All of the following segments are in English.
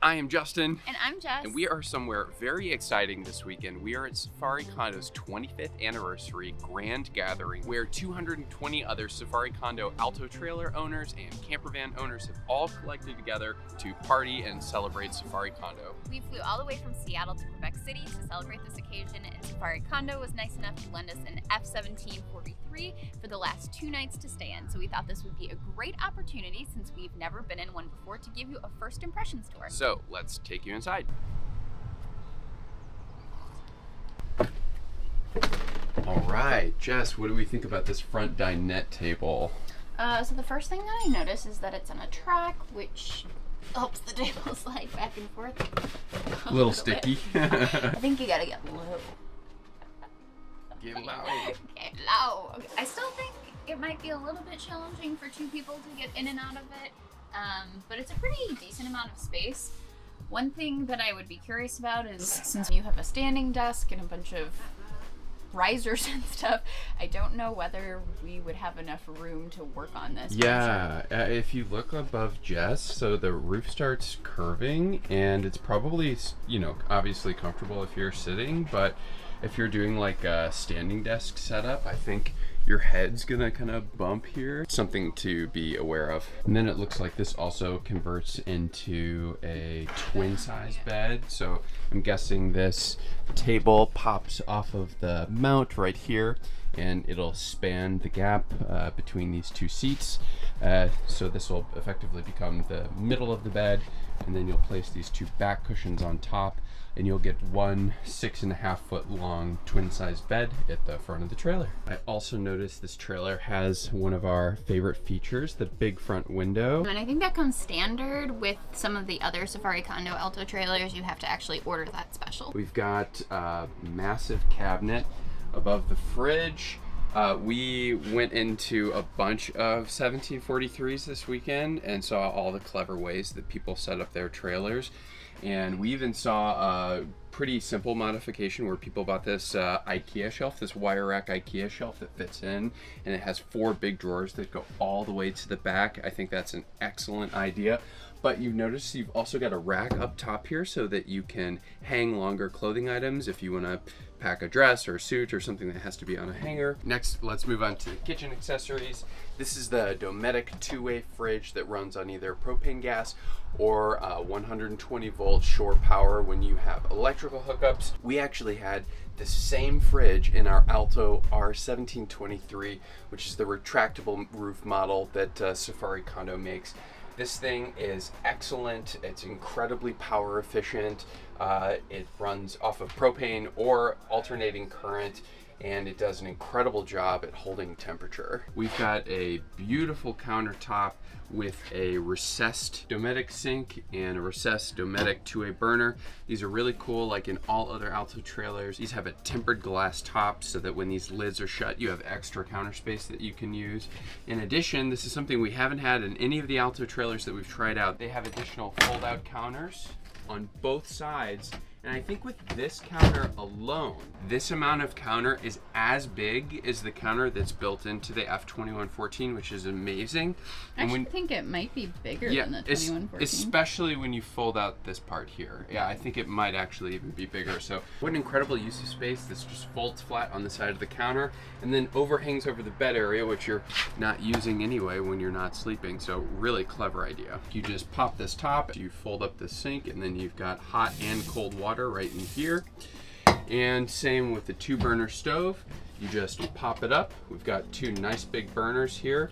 I am Justin. And I'm Jess. And we are somewhere very exciting this weekend. We are at Safari Condo's 25th anniversary grand gathering, where 220 other Safari Condo Alto trailer owners and camper van owners have all collected together to party and celebrate Safari Condo. We flew all the way from Seattle to Quebec City to celebrate this occasion, and Safari Condo was nice enough to lend us an F1743 for the last 2 nights to stay in. So we thought this would be a great opportunity, since we've never been in one before, to give you a first impressions tour. So let's take you inside. All right, Jess, what do we think about this front dinette table? So the first thing that I notice is that it's on a track, which helps the table slide back and forth. A little sticky. I think you gotta get low. Get low. Get low. Okay. I still think it might be a little bit challenging for 2 people to get in and out of it, but it's a pretty decent amount of space. One thing that I would be curious about is, since you have a standing desk and a bunch of risers and stuff, I don't know whether we would have enough room to work on this. Yeah, if you look above Jess, so the roof starts curving, and it's probably, obviously comfortable if you're sitting, but if you're doing like a standing desk setup, I think your head's gonna kind of bump here. Something to be aware of. And then it looks like this also converts into a twin size bed. So I'm guessing this table pops off of the mount right here, and it'll span the gap between these 2 seats. So this will effectively become the middle of the bed, and then you'll place these 2 back cushions on top, and you'll get one 6.5 foot long twin size bed at the front of the trailer. I also noticed this trailer has one of our favorite features, the big front window. And I think that comes standard with some of the other Safari Condo Alto trailers. You have to actually order that special. We've got a massive cabinet above the fridge. We went into a bunch of 1743s this weekend and saw all the clever ways that people set up their trailers. And we even saw a pretty simple modification where people bought this IKEA shelf, this wire rack IKEA shelf that fits in, and it has 4 big drawers that go all the way to the back. I think that's an excellent idea. But you've noticed you've also got a rack up top here so that you can hang longer clothing items if you want to pack a dress or a suit or something that has to be on a hanger. Next, let's move on to the kitchen accessories. This is the Dometic 2-way fridge that runs on either propane gas or 120 volt shore power when you have electrical hookups. We actually had the same fridge in our Alto R1723, which is the retractable roof model that Safari Condo makes. This thing is excellent. It's incredibly power efficient. It runs off of propane or alternating current, and it does an incredible job at holding temperature. We've got a beautiful countertop with a recessed Dometic sink and a recessed Dometic 2-way burner. These are really cool. Like in all other Alto trailers, these have a tempered glass top so that when these lids are shut, you have extra counter space that you can use. In addition, this is something we haven't had in any of the Alto trailers that we've tried out. They have additional fold-out counters on both sides. And I think with this counter alone, this amount of counter is as big as the counter that's built into the F2114, which is amazing. I actually think it might be bigger than the 2114. Especially when you fold out this part here. Yeah, I think it might actually even be bigger. So what an incredible use of space. This just folds flat on the side of the counter and then overhangs over the bed area, which you're not using anyway when you're not sleeping. So really clever idea. You just pop this top, you fold up the sink, and then you've got hot and cold water right in here. And same with the 2-burner stove. You just pop it up. We've got 2 nice big burners here.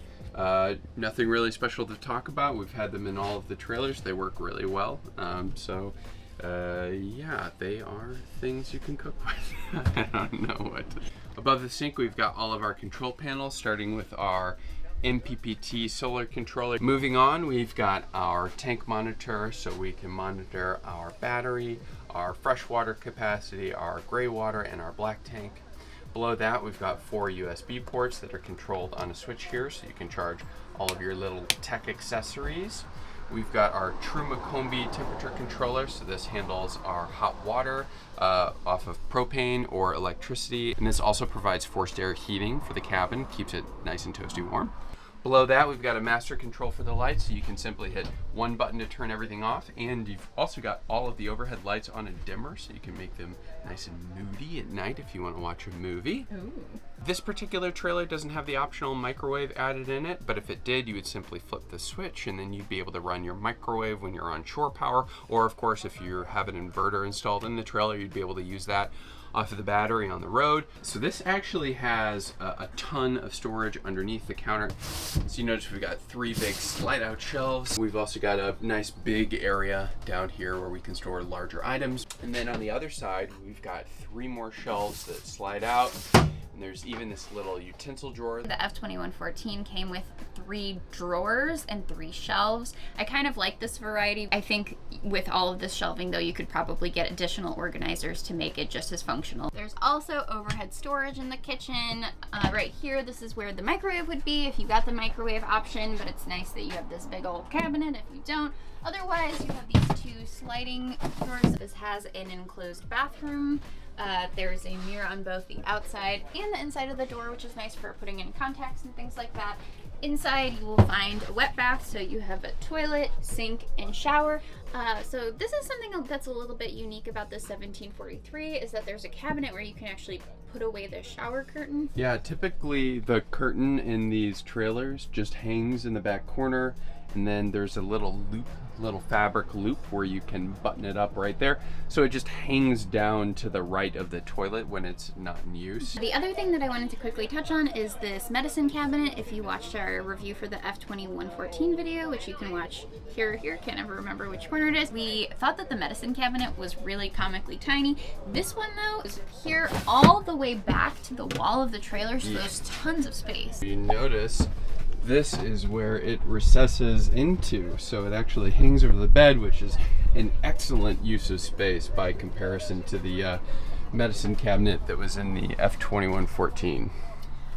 Nothing really special to talk about. We've had them in all of the trailers. They work really well. Yeah, they are things you can cook with. I don't know what. Above the sink, we've got all of our control panels, starting with our MPPT solar controller. Moving on, we've got our tank monitor, so we can monitor our battery, our freshwater capacity, our gray water, and our black tank. Below that, we've got 4 USB ports that are controlled on a switch here, so you can charge all of your little tech accessories. We've got our True Macombi temperature controller, so this handles our hot water off of propane or electricity, and this also provides forced air heating for the cabin, keeps it nice and toasty warm. Below that, we've got a master control for the lights, so you can simply hit one button to turn everything off, and you've also got all of the overhead lights on a dimmer, so you can make them nice and moody at night if you want to watch a movie. Ooh. This particular trailer doesn't have the optional microwave added in it, but if it did, you would simply flip the switch, and then you'd be able to run your microwave when you're on shore power, or of course, if you have an inverter installed in the trailer, you'd be able to use that off of the battery on the road. So this actually has a ton of storage underneath the counter. So you notice we've got 3 big slide out shelves. We've also got a nice big area down here where we can store larger items. And then on the other side, we've got 3 more shelves that slide out. And there's even this little utensil drawer. The F2114 came with 3 drawers and 3 shelves. I kind of like this variety. I think with all of this shelving though, you could probably get additional organizers to make it just as functional. There's also overhead storage in the kitchen. Right here, this is where the microwave would be if you got the microwave option, but it's nice that you have this big old cabinet if you don't. Otherwise, you have these 2 sliding doors. This has an enclosed bathroom. There's a mirror on both the outside and the inside of the door, which is nice for putting in contacts and things like that. Inside, you will find a wet bath, so you have a toilet, sink, and shower. So this is something that's a little bit unique about this 1743, is that there's a cabinet where you can actually put away the shower curtain. Yeah, typically the curtain in these trailers just hangs in the back corner, and then there's a little fabric loop where you can button it up right there. So it just hangs down to the right of the toilet when it's not in use. The other thing that I wanted to quickly touch on is this medicine cabinet. If you watched our review for the F2114 video, which you can watch here, can't ever remember which corner it is, we thought that the medicine cabinet was really comically tiny. This one though is here all the way back to the wall of the trailer, so there's tons of space. You notice this is where it recesses into, so it actually hangs over the bed, which is an excellent use of space by comparison to the medicine cabinet that was in the F2114.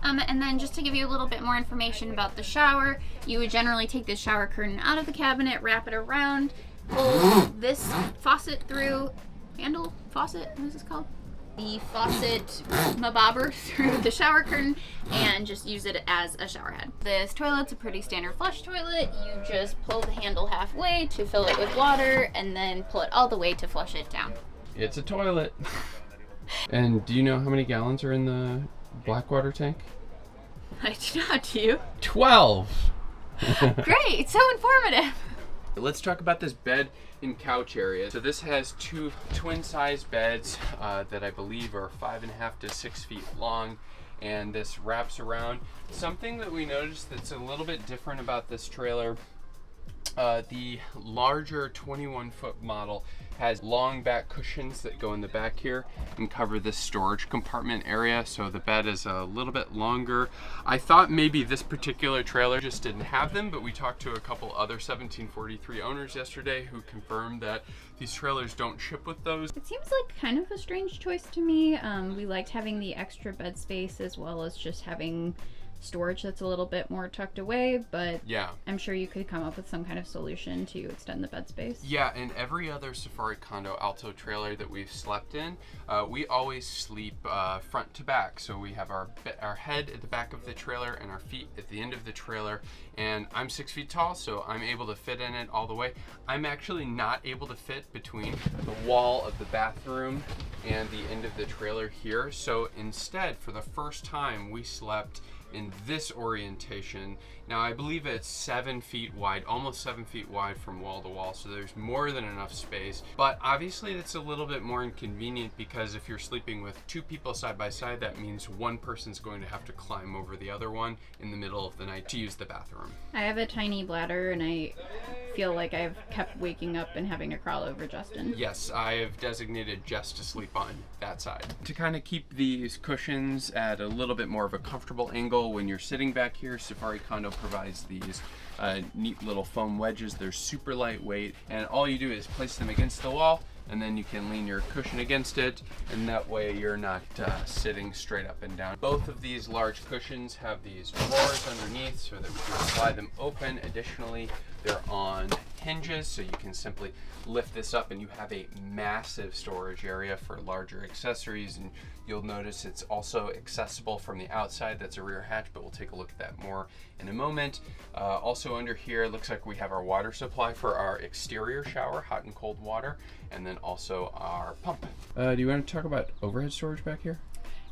And then just to give you a little bit more information about the shower, you would generally take this shower curtain out of the cabinet, wrap it around, pull this faucet through, handle, faucet, what is this called? The faucet mabobber through the shower curtain and just use it as a shower head. This toilet's a pretty standard flush toilet. You just pull the handle halfway to fill it with water and then pull it all the way to flush it down. It's a toilet. And do you know how many gallons are in the black water tank? I do not, do you? 12! Great, so informative. Let's talk about this bed and couch area. So this has 2 twin-size beds that I believe are 5.5 to 6 feet long, and this wraps around. Something that we noticed that's a little bit different about this trailer, the larger 21-foot model has long back cushions that go in the back here and cover this storage compartment area, so the bed is a little bit longer. I thought maybe this particular trailer just didn't have them, but we talked to a couple other 1743 owners yesterday who confirmed that these trailers don't ship with those. It seems like kind of a strange choice to me. We liked having the extra bed space as well as just having storage that's a little bit more tucked away, but yeah, I'm sure you could come up with some kind of solution to extend the bed space. Yeah, and every other Safari Condo Alto trailer that we've slept in, we always sleep front to back. So we have our head at the back of the trailer and our feet at the end of the trailer. And I'm 6 feet tall, so I'm able to fit in it all the way. I'm actually not able to fit between the wall of the bathroom and the end of the trailer here. So instead, for the first time, we slept in this orientation. Now I believe it's 7 feet wide, almost 7 feet wide from wall to wall, so there's more than enough space. But obviously it's a little bit more inconvenient because if you're sleeping with 2 people side by side, that means one person's going to have to climb over the other one in the middle of the night to use the bathroom. I have a tiny bladder and I feel like I've kept waking up and having to crawl over Justin. Yes, I have designated Jess to sleep on that side. To kind of keep these cushions at a little bit more of a comfortable angle when you're sitting back here, Safari Condo provides these neat little foam wedges. They're super lightweight, and all you do is place them against the wall, and then you can lean your cushion against it, and that way you're not sitting straight up and down. Both of these large cushions have these drawers underneath so that we can slide them open. Additionally, They're on hinges, so you can simply lift this up and you have a massive storage area for larger accessories. And you'll notice it's also accessible from the outside. That's a rear hatch, but we'll take a look at that more in a moment. Also under here, it looks like we have our water supply for our exterior shower, hot and cold water, and then also our pump. Do you want to talk about overhead storage back here?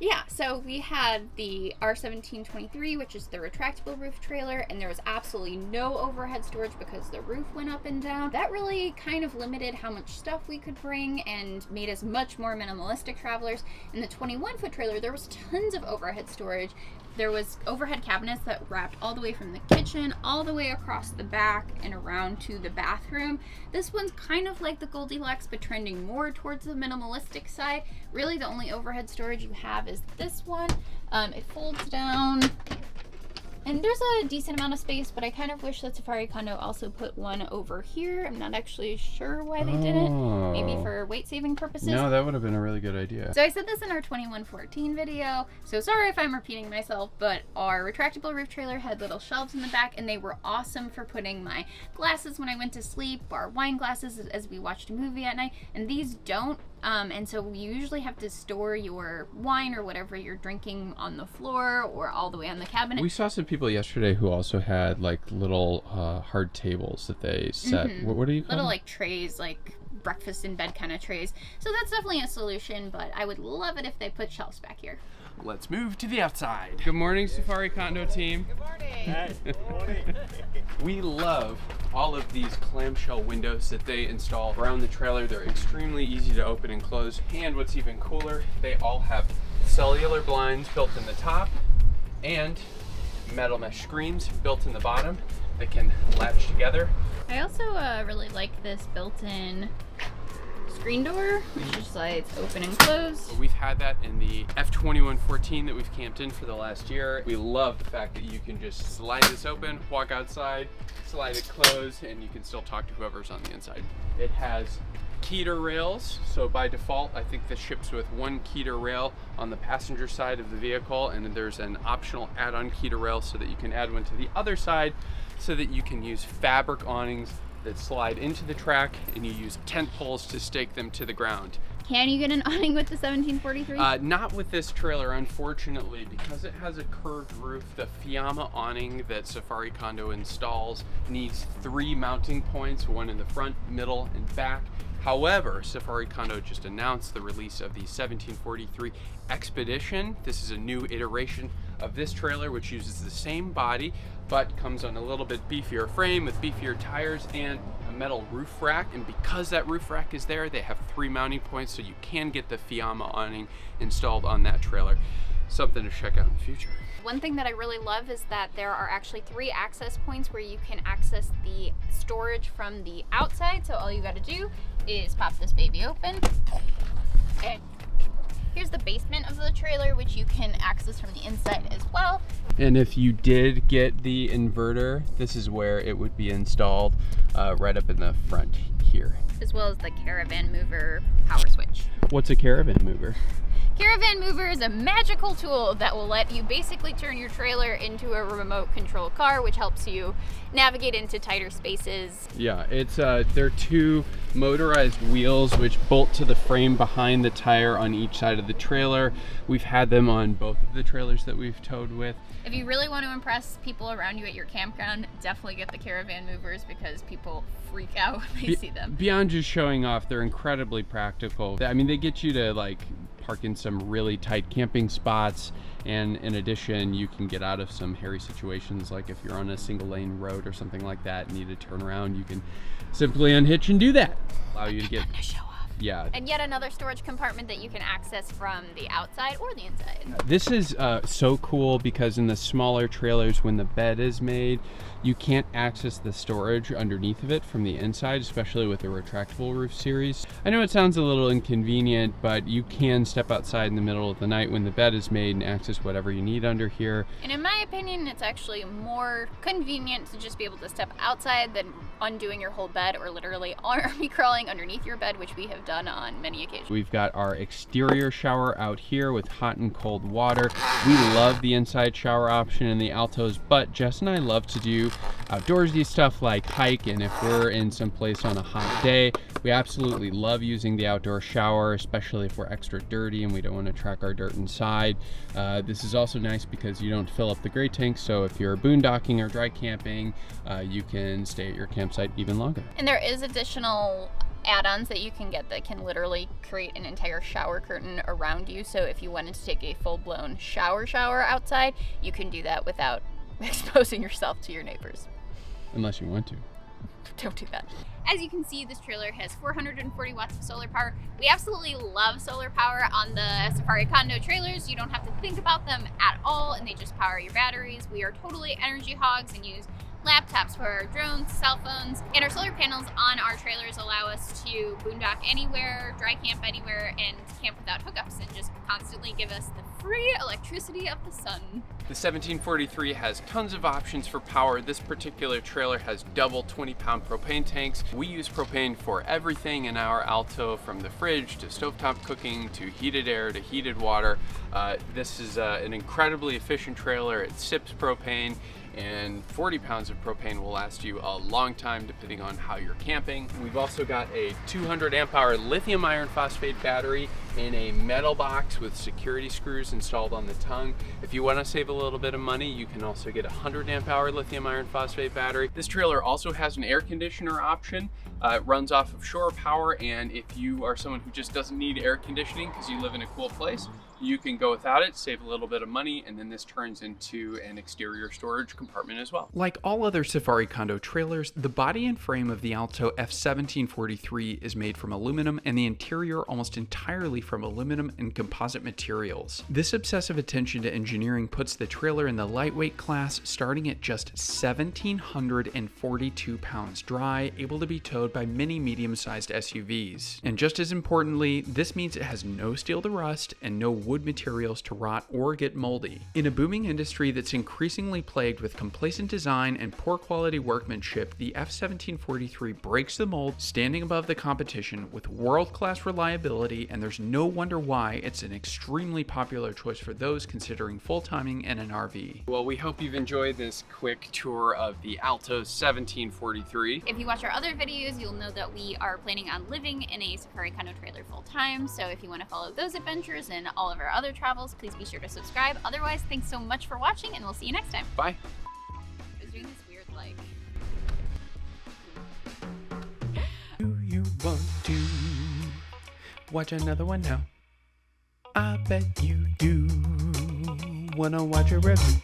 Yeah, so we had the R1723, which is the retractable roof trailer, and there was absolutely no overhead storage because the roof went up and down. That really kind of limited how much stuff we could bring and made us much more minimalistic travelers. In the 21-foot trailer, there was tons of overhead storage. There was overhead cabinets that wrapped all the way from the kitchen, all the way across the back and around to the bathroom. This one's kind of like the Goldilocks, but trending more towards the minimalistic side. Really, the only overhead storage you have is this one. It folds down, and there's a decent amount of space, but I kind of wish that Safari Condo also put one over here. I'm not actually sure why they didn't. Maybe for weight saving purposes. No, that would have been a really good idea. So I said this in our 2114 video, so sorry if I'm repeating myself, but our retractable roof trailer had little shelves in the back, and they were awesome for putting my glasses when I went to sleep, our wine glasses as we watched a movie at night, and these don't. And so you usually have to store your wine or whatever you're drinking on the floor or all the way on the cabinet. We saw some people yesterday who also had like little hard tables that they set. What do you call little them? like trays, like breakfast in bed kind of trays. So that's definitely a solution, but I would love it if they put shelves back here. Let's move to the outside. Good morning, Safari Condo team. Good morning. Hey, good morning. We love all of these clamshell windows that they install around the trailer. They're extremely easy to open and close. And what's even cooler, they all have cellular blinds built in the top and metal mesh screens built in the bottom that can latch together. I also really like this built-in screen door, which just slides open and close. We've had that in the F2114 that we've camped in for the last year. We love the fact that you can just slide this open, walk outside, slide it closed, and you can still talk to whoever's on the inside. It has Keter rails, so by default I think this ships with one Keter rail on the passenger side of the vehicle, and then there's an optional add-on Keter rail so that you can add one to the other side so that you can use fabric awnings that slide into the track, and you use tent poles to stake them to the ground. Can you get an awning with the 1743? Not with this trailer, unfortunately, because it has a curved roof. The Fiamma awning that Safari Condo installs needs 3 mounting points, one in the front, middle, and back. However, Safari Condo just announced the release of the 1743 Expedition. This is a new iteration of this trailer, which uses the same body, but comes on a little bit beefier frame with beefier tires and a metal roof rack. And because that roof rack is there, they have 3 mounting points, so you can get the Fiamma awning installed on that trailer. Something to check out in the future. One thing that I really love is that there are actually 3 access points where you can access the storage from the outside. So all you got to do is pop this baby open. And here's the basement of the trailer, which you can access from the inside as well. And if you did get the inverter, this is where it would be installed, right up in the front here. As well as the caravan mover power switch. What's a caravan mover? Caravan mover is a magical tool that will let you basically turn your trailer into a remote control car, which helps you navigate into tighter spaces. Yeah, it's they're 2 motorized wheels which bolt to the frame behind the tire on each side of the trailer. We've had them on both of the trailers that we've towed with. If you really want to impress people around you at your campground, definitely get the caravan movers because people freak out when they see them. Beyond just showing off, they're incredibly practical. I mean, they get you to like park in some really tight camping spots, and in addition you can get out of some hairy situations, like if you're on a single lane road or something like that and need to turn around, you can simply unhitch and do that. Allow you to get show off. Yeah. And yet another storage compartment that you can access from the outside or the inside. This is so cool because in the smaller trailers, when the bed is made, you can't access the storage underneath of it from the inside, especially with the retractable roof series. I know it sounds a little inconvenient, but you can step outside in the middle of the night when the bed is made and access whatever you need under here. And in my opinion, it's actually more convenient to just be able to step outside than undoing your whole bed or literally army crawling underneath your bed, which we have done done on many occasions. We've got our exterior shower out here with hot and cold water. We love the inside shower option in the Altos, but Jess and I love to do outdoorsy stuff like hike, and if we're in some place on a hot day, we absolutely love using the outdoor shower, especially if we're extra dirty and we don't want to track our dirt inside. This is also nice because you don't fill up the gray tank, so if you're boondocking or dry camping, you can stay at your campsite even longer. And there is additional add-ons that you can get that can literally create an entire shower curtain around you. So if you wanted to take a full-blown shower outside, you can do that without exposing yourself to your neighbors. Unless you want to. Don't do that. As you can see, this trailer has 440 watts of solar power. We absolutely love solar power on the Safari Condo trailers. You don't have to think about them at all, and they just power your batteries. We are totally energy hogs and use laptops for our drones, cell phones, and our solar panels on our trailers allow us to boondock anywhere, dry camp anywhere, and camp without hookups, and just constantly give us the free electricity of the sun. The 1743 has tons of options for power. This particular trailer has double 20-pound propane tanks. We use propane for everything in our Alto, from the fridge to stovetop cooking to heated air to heated water. This is an incredibly efficient trailer. It sips propane, and 40 pounds of propane will last you a long time depending on how you're camping. We've also got a 200 amp hour lithium iron phosphate battery in a metal box with security screws installed on the tongue. If you want to save a little bit of money, you can also get a 100 amp hour lithium iron phosphate battery. This trailer also has an air conditioner option. It runs off of shore power, and if you are someone who just doesn't need air conditioning because you live in a cool place, you can go without it, save a little bit of money, and then this turns into an exterior storage compartment as well. Like all other Safari Condo trailers, the body and frame of the Alto F1743 is made from aluminum, and the interior almost entirely from aluminum and composite materials. This obsessive attention to engineering puts the trailer in the lightweight class, starting at just 1,742 pounds dry, able to be towed by many medium-sized SUVs. And just as importantly, this means it has no steel to rust and no wood materials to rot or get moldy. In a booming industry that's increasingly plagued with complacent design and poor quality workmanship, the F1743 breaks the mold, standing above the competition with world-class reliability, and there's no wonder why it's an extremely popular choice for those considering full-timing in an RV. Well, we hope you've enjoyed this quick tour of the Alto 1743. If you watch our other videos, you'll know that we are planning on living in a Safari Condo trailer full time. So if you want to follow those adventures and all of our other travels, please be sure to subscribe. Otherwise, thanks so much for watching, and we'll see you next time. Bye. I was doing this weird, like... Do you want to watch another one now? I bet you do. Wanna watch a review?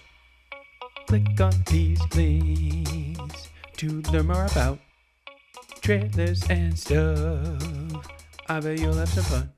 Click on these links to learn more about trailers and stuff. I bet you'll have some fun.